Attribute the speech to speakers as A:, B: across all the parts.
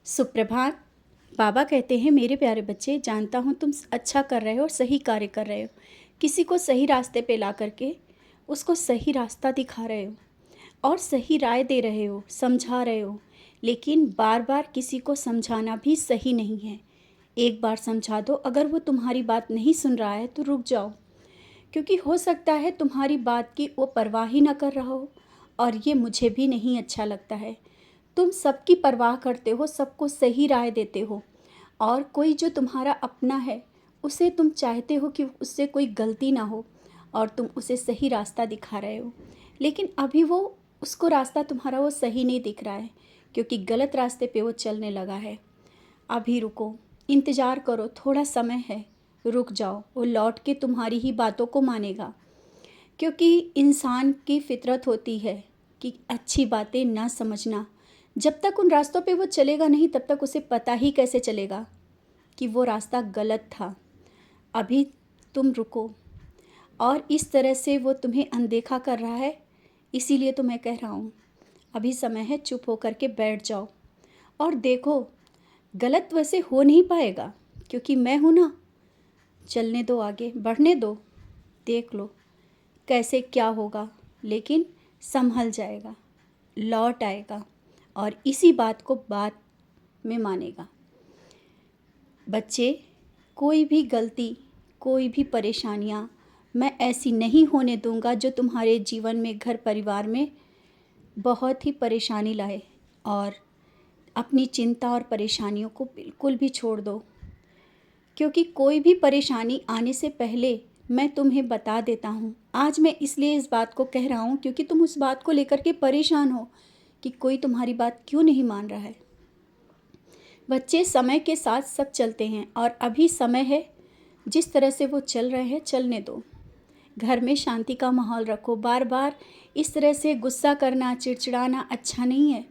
A: सुप्रभात। बाबा कहते हैं, मेरे प्यारे बच्चे, जानता हूँ तुम अच्छा कर रहे हो और सही कार्य कर रहे हो। किसी को सही रास्ते पे ला करके उसको सही रास्ता दिखा रहे हो और सही राय दे रहे हो, समझा रहे हो। लेकिन बार बार किसी को समझाना भी सही नहीं है। एक बार समझा दो, अगर वो तुम्हारी बात नहीं सुन रहा है तो रुक जाओ, क्योंकि हो सकता है तुम्हारी बात की वो परवाह ही ना कर रहा हो। और ये मुझे भी नहीं अच्छा लगता है। तुम सबकी परवाह करते हो, सबको सही राय देते हो, और कोई जो तुम्हारा अपना है उसे तुम चाहते हो कि उससे कोई गलती ना हो और तुम उसे सही रास्ता दिखा रहे हो। लेकिन अभी वो उसको रास्ता तुम्हारा वो सही नहीं दिख रहा है, क्योंकि गलत रास्ते पे वो चलने लगा है। अभी रुको, इंतज़ार करो, थोड़ा समय है, रुक जाओ। वो लौट के तुम्हारी ही बातों को मानेगा, क्योंकि इंसान की फितरत होती है कि अच्छी बातें ना समझना। जब तक उन रास्तों पे वो चलेगा नहीं, तब तक उसे पता ही कैसे चलेगा कि वो रास्ता गलत था। अभी तुम रुको, और इस तरह से वो तुम्हें अनदेखा कर रहा है, इसीलिए तो मैं कह रहा हूँ अभी समय है, चुप होकर के बैठ जाओ और देखो। गलत वैसे हो नहीं पाएगा, क्योंकि मैं हूँ ना। चलने दो, आगे बढ़ने दो, देख लो कैसे क्या होगा, लेकिन संभल जाएगा, लौट आएगा और इसी बात को बाद में मानेगा। बच्चे, कोई भी गलती, कोई भी परेशानियाँ मैं ऐसी नहीं होने दूंगा जो तुम्हारे जीवन में, घर परिवार में बहुत ही परेशानी लाए। और अपनी चिंता और परेशानियों को बिल्कुल भी छोड़ दो, क्योंकि कोई भी परेशानी आने से पहले मैं तुम्हें बता देता हूँ। आज मैं इसलिए इस बात को कह रहा हूँ क्योंकि तुम उस बात को लेकर के परेशान हो कि कोई तुम्हारी बात क्यों नहीं मान रहा है। बच्चे, समय के साथ सब चलते हैं और अभी समय है, जिस तरह से वो चल रहे हैं चलने दो। घर में शांति का माहौल रखो। बार बार इस तरह से गुस्सा करना, चिड़चिड़ाना अच्छा नहीं है।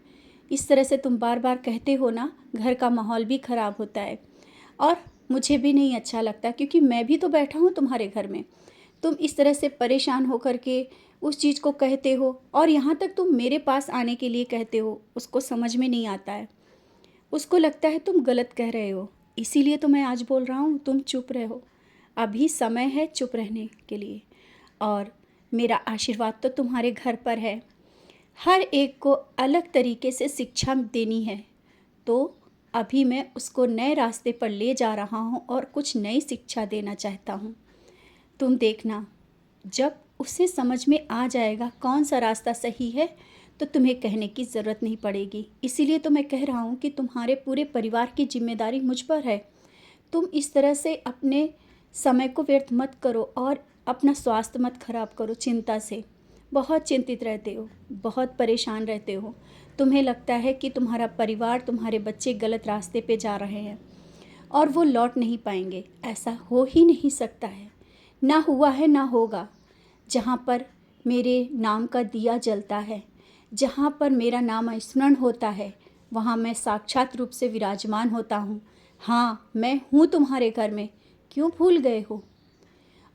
A: इस तरह से तुम बार बार कहते हो ना, घर का माहौल भी ख़राब होता है और मुझे भी नहीं अच्छा लगता, क्योंकि मैं भी तो बैठा हूँ तुम्हारे घर में। तुम इस तरह से परेशान होकर के उस चीज़ को कहते हो, और यहाँ तक तुम मेरे पास आने के लिए कहते हो, उसको समझ में नहीं आता है। उसको लगता है तुम गलत कह रहे हो, इसीलिए तो मैं आज बोल रहा हूँ तुम चुप रहो। अभी समय है चुप रहने के लिए, और मेरा आशीर्वाद तो तुम्हारे घर पर है। हर एक को अलग तरीके से शिक्षा देनी है, तो अभी मैं उसको नए रास्ते पर ले जा रहा हूँ और कुछ नई शिक्षा देना चाहता हूँ। तुम देखना, जब उसे समझ में आ जाएगा कौन सा रास्ता सही है, तो तुम्हें कहने की ज़रूरत नहीं पड़ेगी। इसीलिए तो मैं कह रहा हूँ कि तुम्हारे पूरे परिवार की जिम्मेदारी मुझ पर है। तुम इस तरह से अपने समय को व्यर्थ मत करो और अपना स्वास्थ्य मत खराब करो चिंता से। बहुत चिंतित रहते हो, बहुत परेशान रहते हो। तुम्हें लगता है कि तुम्हारा परिवार, तुम्हारे बच्चे गलत रास्ते पे जा रहे हैं और वो लौट नहीं पाएंगे। ऐसा हो ही नहीं सकता है, ना हुआ है ना होगा। जहाँ पर मेरे नाम का दिया जलता है, जहाँ पर मेरा नाम स्मरण होता है, वहाँ मैं साक्षात रूप से विराजमान होता हूँ। हाँ, मैं हूँ तुम्हारे घर में, क्यों भूल गए हो?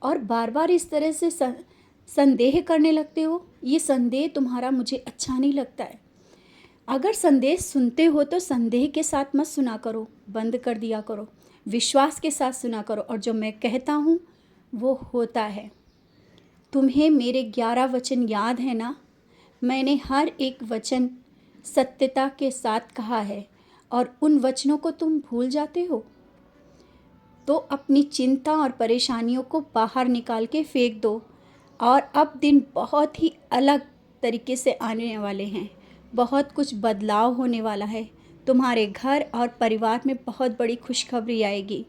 A: और बार बार इस तरह से संदेह करने लगते हो। ये संदेह तुम्हारा मुझे अच्छा नहीं लगता है। अगर संदेश सुनते हो तो संदेह के साथ मत सुना करो, बंद कर दिया करो। विश्वास के साथ सुना करो, और जो मैं कहता हूँ वो होता है। तुम्हें मेरे 11 वचन याद है ना? मैंने हर एक वचन सत्यता के साथ कहा है, और उन वचनों को तुम भूल जाते हो। तो अपनी चिंता और परेशानियों को बाहर निकाल के फेंक दो। और अब दिन बहुत ही अलग तरीके से आने वाले हैं। बहुत कुछ बदलाव होने वाला है। तुम्हारे घर और परिवार में बहुत बड़ी खुशखबरी आएगी।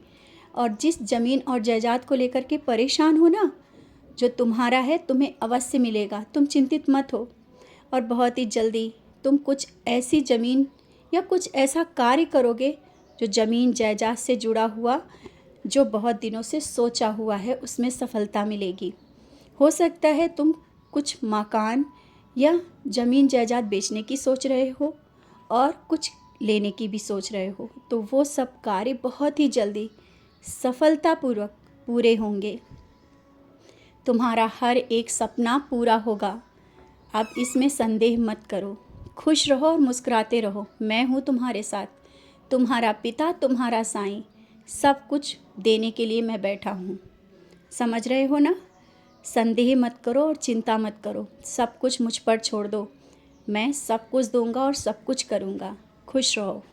A: और जिस ज़मीन और जायदाद को लेकर के परेशान हो ना, जो तुम्हारा है तुम्हें अवश्य मिलेगा। तुम चिंतित मत हो। और बहुत ही जल्दी तुम कुछ ऐसी ज़मीन या कुछ ऐसा कार्य करोगे जो ज़मीन जायदाद से जुड़ा हुआ, जो बहुत दिनों से सोचा हुआ है, उसमें सफलता मिलेगी। हो सकता है तुम कुछ मकान या ज़मीन जायदाद बेचने की सोच रहे हो और कुछ लेने की भी सोच रहे हो, तो वो सब कार्य बहुत ही जल्दी सफलतापूर्वक पूरे होंगे। तुम्हारा हर एक सपना पूरा होगा। अब इसमें संदेह मत करो। खुश रहो और मुस्कुराते रहो। मैं हूँ तुम्हारे साथ। तुम्हारा पिता, तुम्हारा साईं, सब कुछ देने के लिए मैं बैठा हूँ। समझ रहे हो ना? संदेह मत करो और चिंता मत करो, सब कुछ मुझ पर छोड़ दो। मैं सब कुछ दूंगा और सब कुछ करूँगा। खुश रहो।